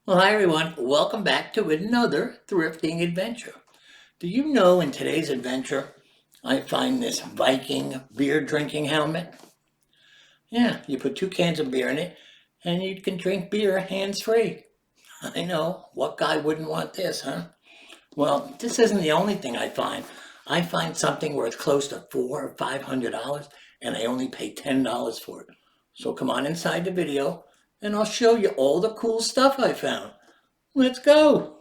Well, hi everyone. Welcome back to another thrifting adventure. Do you know in today's adventure, I find this Viking beer drinking helmet? Yeah, you put 2 cans of beer in it and you can drink beer hands free. I know, what guy wouldn't want this, huh? Well, this isn't the only thing I find. I find something worth close to $400 or $500 and I only pay $10 for it. So come on inside the video and I'll show you all the cool stuff I found. Let's go.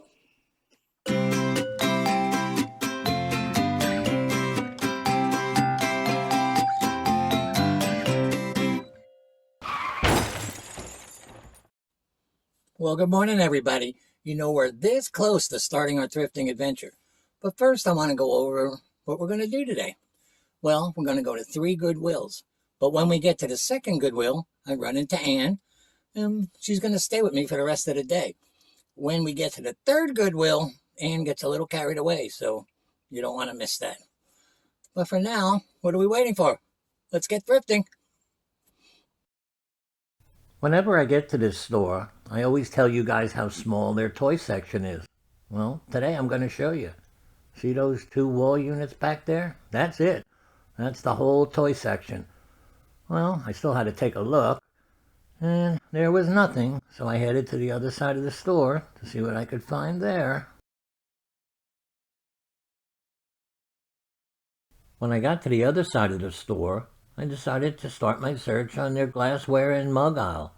Well, good morning, everybody. You know, we're this close to starting our thrifting adventure. But first, I want to go over what we're going to do today. Well, we're going to go to 3 Goodwills. But when we get to the second Goodwill, I run into Ann, and she's going to stay with me for the rest of the day. When we get to the third Goodwill, Ann gets a little carried away, so you don't want to miss that. But for now, what are we waiting for? Let's get thrifting. Whenever I get to this store, I always tell you guys how small their toy section is. Well, today I'm going to show you. See those 2 wall units back there? That's it. That's the whole toy section. Well, I still had to take a look, and there was nothing, so I headed to the other side of the store to see what I could find there. When I got to the other side of the store, I decided to start my search on their glassware and mug aisle.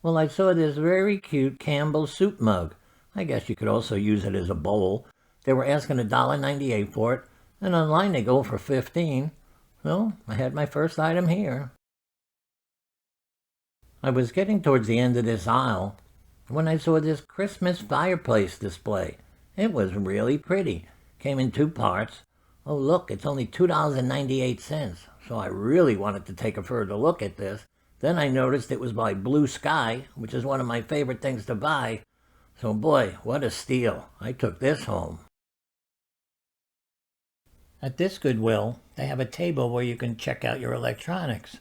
Well, I saw this very cute Campbell soup mug. I guess you could also use it as a bowl. They were asking $1.98 for it, and online they go for $15. So I had my first item here. I was getting towards the end of this aisle when I saw this Christmas fireplace display. It was really pretty. Came in 2 parts. Oh look, it's only $2.98, so I really wanted to take a further look at this. Then I noticed it was by Blue Sky, which is one of my favorite things to buy. So boy, what a steal. I took this home. At this Goodwill, they have a table where you can check out your electronics.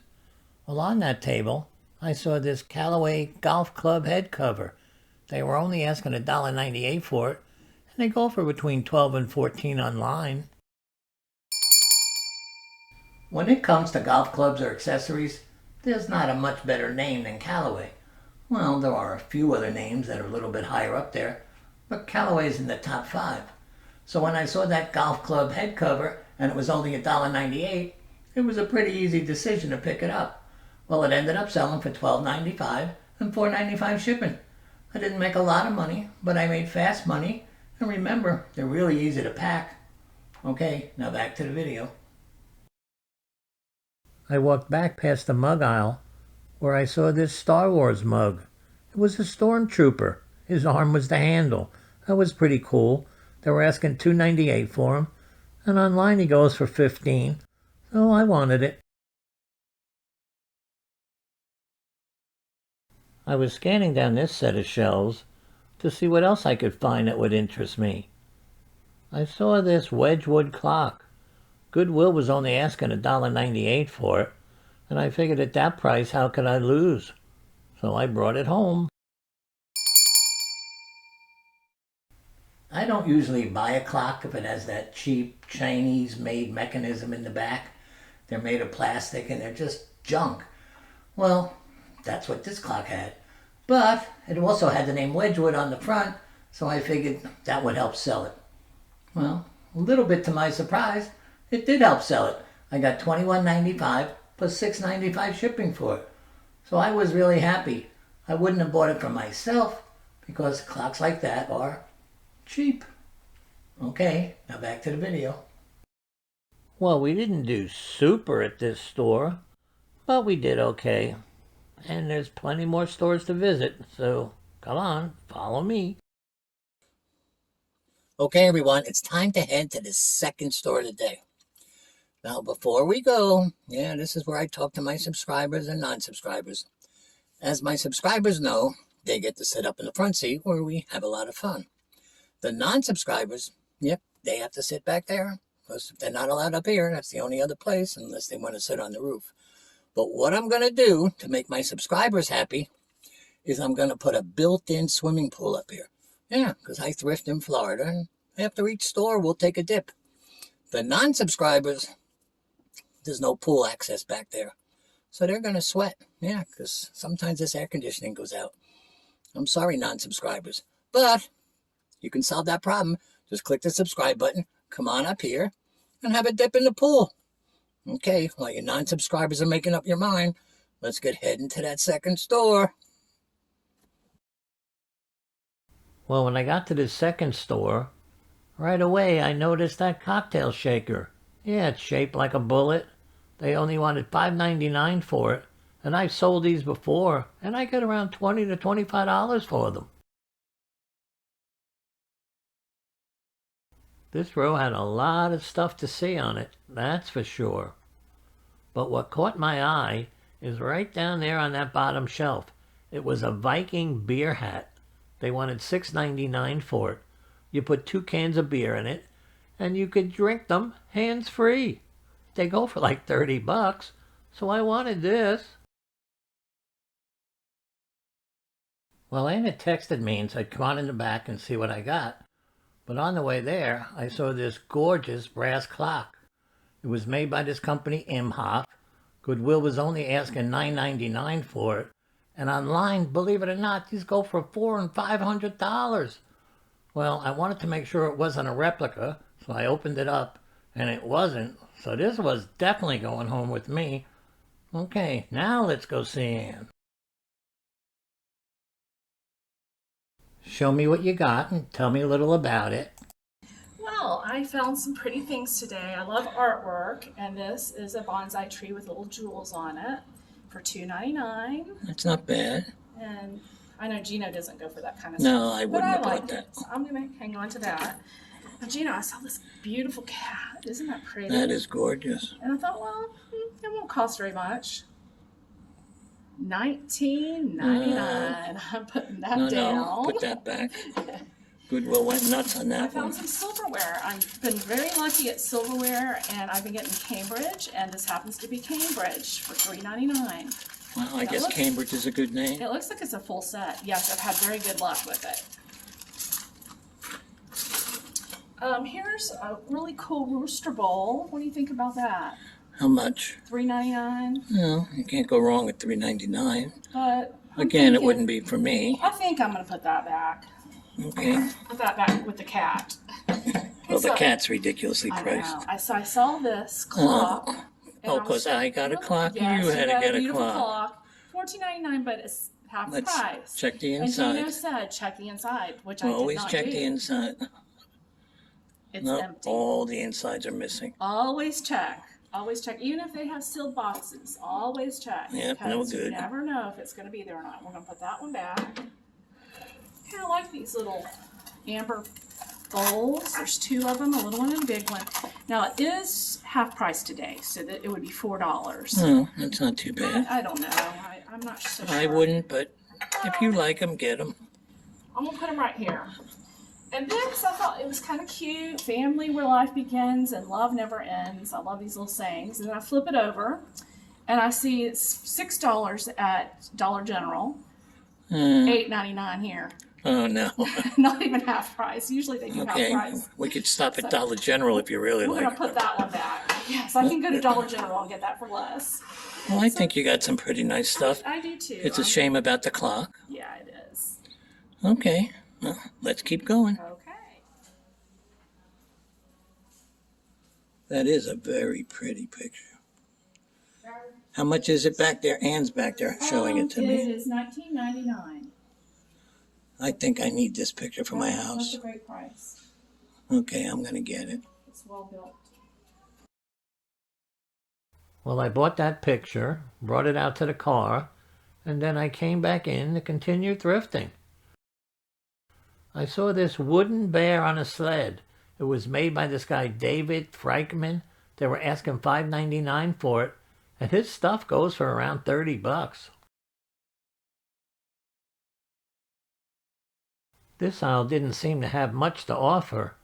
Well, on that table, I saw this Callaway golf club head cover. They were only asking $1.98 for it, and they go for between $12 and $14 online. When it comes to golf clubs or accessories, there's not a much better name than Callaway. Well, there are a few other names that are a little bit higher up there, but Callaway's in the top 5. So when I saw that golf club head cover and it was only $1.98, it was a pretty easy decision to pick it up. Well, it ended up selling for $12.95 and $4.95 shipping. I didn't make a lot of money, but I made fast money, and remember, they're really easy to pack. Okay, now back to the video. I walked back past the mug aisle where I saw this Star Wars mug. It was a stormtrooper. His arm was the handle. That was pretty cool. They were asking $2.98 for him, and online he goes for $15. So I wanted it. I was scanning down this set of shelves to see what else I could find that would interest me. I saw this Wedgwood clock. Goodwill was only asking $1.98 for it, and I figured at that price, how could I lose? So I brought it home. I don't usually buy a clock if it has that cheap Chinese-made mechanism in the back. They're made of plastic and they're just junk. Well, that's what this clock had. But it also had the name Wedgwood on the front, so I figured that would help sell it. Well, a little bit to my surprise, it did help sell it. I got $21.95 plus $6.95 shipping for it. So I was really happy. I wouldn't have bought it for myself because clocks like that are cheap. Okay, now back to the video. Well, we didn't do super at this store, but we did okay. And there's plenty more stores to visit, so come on, follow me. Okay, everyone, it's time to head to the second store of the day. Now, before we go, this is where I talk to my subscribers and non-subscribers. As my subscribers know, they get to sit up in the front seat where we have a lot of fun. The non-subscribers, they have to sit back there because they're not allowed up here. That's the only other place unless they want to sit on the roof. But what I'm going to do to make my subscribers happy is I'm going to put a built-in swimming pool up here. Yeah, because I thrift in Florida, and after each store, we'll take a dip. The non-subscribers, there's no pool access back there. So they're going to sweat. Yeah, because sometimes this air conditioning goes out. I'm sorry, non-subscribers. But you can solve that problem. Just click the subscribe button, come on up here, and have a dip in the pool. Okay, while your non-subscribers are making up your mind, let's get heading to that second store. Well, when I got to the second store, right away I noticed that cocktail shaker. Yeah, it's shaped like a bullet. They only wanted $5.99 for it, and I've sold these before, and I get around $20 to $25 for them. This row had a lot of stuff to see on it, that's for sure. But what caught my eye is right down there on that bottom shelf. It was a Viking beer hat. They wanted $6.99 for it. You put 2 cans of beer in it, and you could drink them hands-free. They go for like $30, so I wanted this. Well, Anna texted me and said, come on in the back and see what I got. But on the way there, I saw this gorgeous brass clock. It was made by this company, Imhoff. Goodwill was only asking $9.99 for it. And online, believe it or not, these go for $400 and $500. Well, I wanted to make sure it wasn't a replica, so I opened it up, and it wasn't. So this was definitely going home with me. Okay, now let's go see Ann. Show me what you got and tell me a little about it. Well, I found some pretty things today. I love artwork, and this is a bonsai tree with little jewels on it for $2.99. That's not bad. And I know Geno doesn't go for that kind of No, stuff. I wouldn't have bought that. So I'm going to hang on to that. Now, Geno, I saw this beautiful cat. Isn't that pretty? That is gorgeous. And I thought, well, it won't cost very much. $19.99. I'm putting that down. No, put that back. Goodwill went nuts on that I found one. some silverware. I've been very lucky at silverware, and I've been getting Cambridge, and this happens to be Cambridge for $3.99. Well, I guess Cambridge is a good name. It looks like it's a full set. Yes, I've had very good luck with it. Here's a really cool rooster bowl. What do you think about that? How much? $3.99. No, you can't go wrong with $3.99. But again, it wouldn't be for me. I think I'm going to put that back. Okay. Put that back with the cat. Well, the cat's ridiculously priced. I know. So I saw this clock. Because I got a clock. Yes, you had to get a beautiful clock. $14.99, but it's half Let's price. check the And inside. Geno said, check the inside, which I did Always not check do. the inside. It's No, empty. all the insides are missing. Always check. Always check. Even if they have sealed boxes, always check. Yep, no because good. You never know if it's going to be there or not. We're going to put that one back. Kind of like these little amber bowls. There's 2 of them, a little one and a big one. Now, it is half price today, so that it would be $4. No, that's not too bad. I don't know. I'm not so sure. I wouldn't, but if you like them, get them. I'm going to put them right here. And this, I thought it was kind of cute. Family where life begins and love never ends. I love these little sayings. And then I flip it over, and I see it's $6 at Dollar General, $8.99 here. Oh, no. Not even half price. Usually they do Okay, half price. we could stop at Dollar General if you really We're like going to it. put that one back. Yes, I can go to Dollar General and get that for less. Well, I think you got some pretty nice stuff. I do too. It's a shame about the clock. Yeah, it is. Okay, well, let's keep going. Okay. That is a very pretty picture. How much is it back there? Ann's back there showing it to It me. is $19.99. I think I need this picture for my house. That's a great price. Okay, I'm going to get it. It's well built. Well, I bought that picture, brought it out to the car, and then I came back in to continue thrifting. I saw this wooden bear on a sled. It was made by this guy, David Frankman. They were asking $5.99 for it, and his stuff goes for around $30. This aisle didn't seem to have much to offer,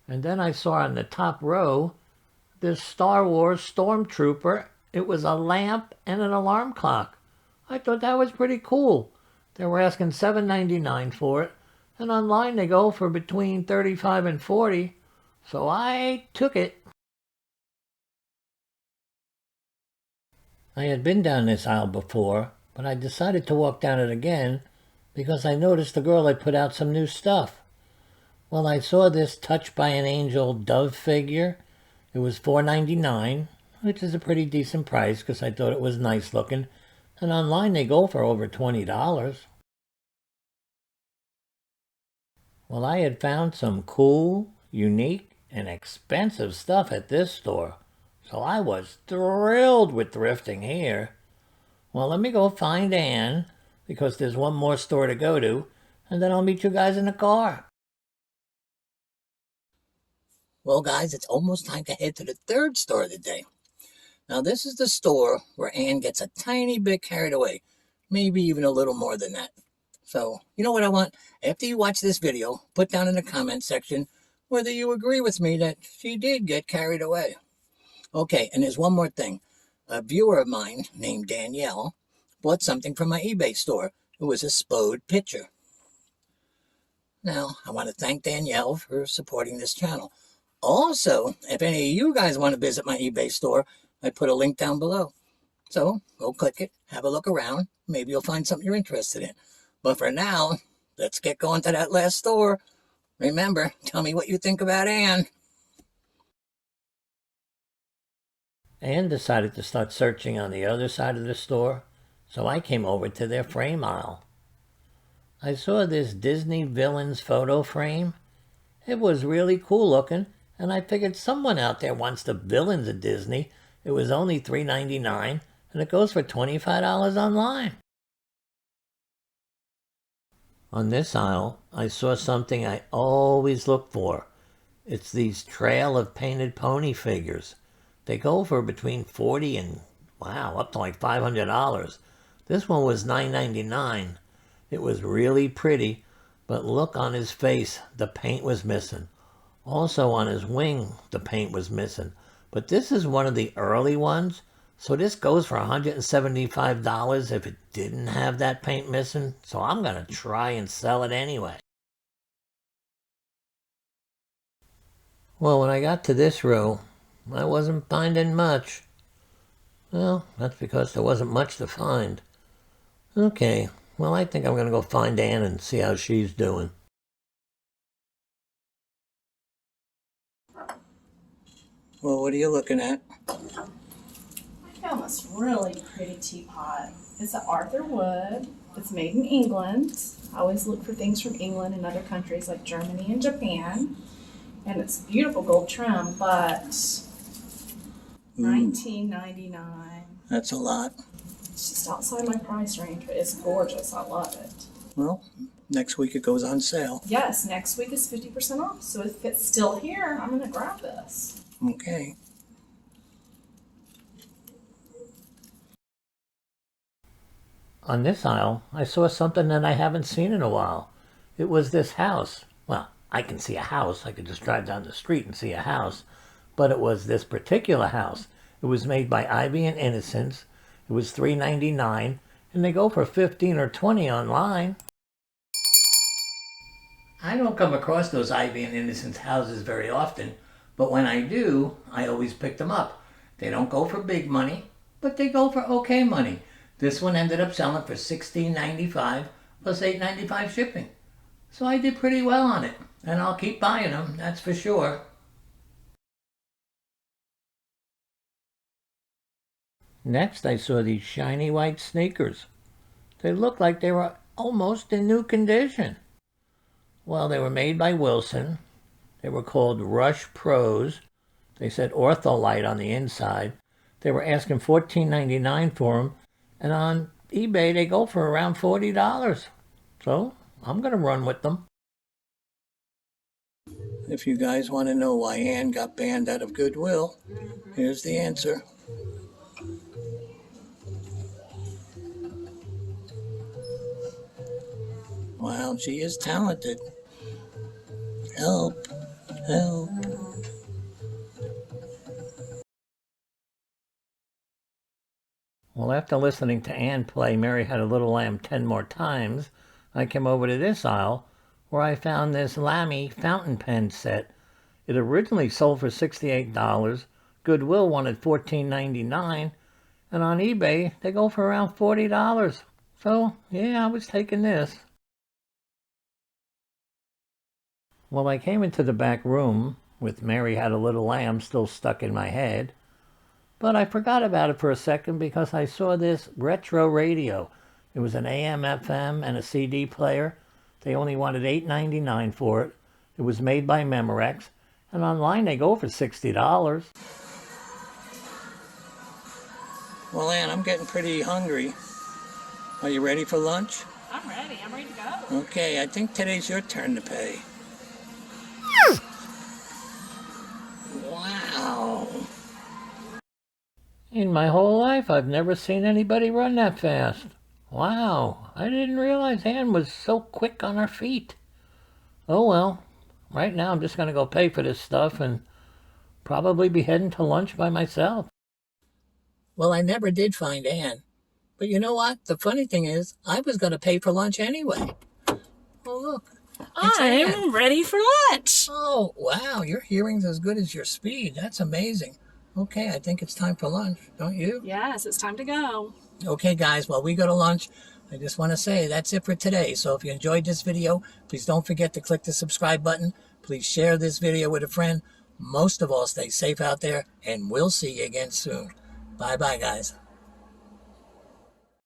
and then I saw on the top row this Star Wars Stormtrooper. It was a lamp and an alarm clock. I thought that was pretty cool. They were asking $7.99 for it, and online they go for between $35 and $40, so I took it. I had been down this aisle before, but I decided to walk down it again because I noticed the girl had put out some new stuff. Well, I saw this Touched by an Angel dove figure. It was $4.99, which is a pretty decent price because I thought it was nice looking, and online they go for over $20. Well, I had found some cool, unique, and expensive stuff at this store, so I was thrilled with thrifting here. Well, let me go find Ann, because there's one more store to go to, and then I'll meet you guys in the car. Well, guys, it's almost time to head to the third store of the day. Now, this is the store where Ann gets a tiny bit carried away, maybe even a little more than that. So, you know what I want? After you watch this video, put down in the comment section whether you agree with me that she did get carried away. Okay, and there's one more thing. A viewer of mine named Danielle bought something from my eBay store. It was a Spode pitcher. Now, I want to thank Danielle for supporting this channel. Also, if any of you guys want to visit my eBay store, I put a link down below. So, go click it, have a look around. Maybe you'll find something you're interested in. But for now, let's get going to that last store. Remember, tell me what you think about Ann. Ann decided to start searching on the other side of the store, so I came over to their frame aisle. I saw this Disney Villains photo frame. It was really cool looking, and I figured someone out there wants the villains of Disney. It was only $3.99, and it goes for $25 online. On this aisle, I saw something I always look for. It's these Trail of Painted Pony figures. They go for between $40 and, wow, up to like $500. This one was $9.99. It was really pretty, but look on his face, the paint was missing. Also on his wing, the paint was missing. But this is one of the early ones, so this goes for $175 if it didn't have that paint missing. So I'm going to try and sell it anyway. Well, when I got to this row, I wasn't finding much. Well, that's because there wasn't much to find. Okay, well, I think I'm going to go find Ann and see how she's doing. Well, what are you looking at? I found this really pretty teapot. It's an Arthur wood. It's made in England. I always look for things from England and other countries like Germany and Japan. And it's beautiful gold trim, but $19.99. That's a lot. It's just outside my price range, but it's gorgeous. I love it. Well, next week it goes on sale. Yes, next week is 50% off. So if it's still here, I'm going to grab this. Okay. On this aisle, I saw something that I haven't seen in a while. It was this house. Well, I can see a house. I could just drive down the street and see a house. But it was this particular house. It was made by Ivy and Innocence. It was $3.99, and they go for $15 or $20 online. I don't come across those Ivy and Innocence houses very often, but when I do, I always pick them up. They don't go for big money, but they go for okay money. This one ended up selling for $16.95 plus $8.95 shipping. So I did pretty well on it, and I'll keep buying them, that's for sure. Next, I saw these shiny white sneakers. They looked like they were almost in new condition. Well, they were made by Wilson. They were called Rush Pros. They said Ortholite on the inside. They were asking $14.99 for them, and on eBay they go for around $40. So I'm going to run with them. If you guys want to know why Ann got banned out of Goodwill, here's the answer. Wow, she is talented. Help, help. Well, after listening to Ann play Mary Had a Little Lamb 10 more times, I came over to this aisle where I found this Lamy fountain pen set. It originally sold for $68. Goodwill wanted $14.99, and on eBay they go for around $40. So, yeah, I was taking this. Well, I came into the back room with Mary Had a Little Lamb still stuck in my head, but I forgot about it for a second because I saw this retro radio. It was an AM, FM, and a CD player. They only wanted $8.99 for it. It was made by Memorex, and online they go for $60. Well, Ann, I'm getting pretty hungry. Are you ready for lunch? I'm ready. I'm ready to go. Okay, I think today's your turn to pay. Wow. In my whole life, I've never seen anybody run that fast. Wow, I didn't realize Ann was so quick on her feet. Oh well, right now I'm just going to go pay for this stuff and probably be heading to lunch by myself. Well, I never did find Ann. But you know what? The funny thing is, I was going to pay for lunch anyway. Oh, look. It's Ann. I'm ready for lunch. Oh, wow. Your hearing's as good as your speed. That's amazing. Okay, I think it's time for lunch, don't you? Yes, it's time to go. Okay, guys, while we go to lunch, I just want to say that's it for today. So if you enjoyed this video, please don't forget to click the subscribe button. Please share this video with a friend. Most of all, stay safe out there, and we'll see you again soon. Bye-bye, guys.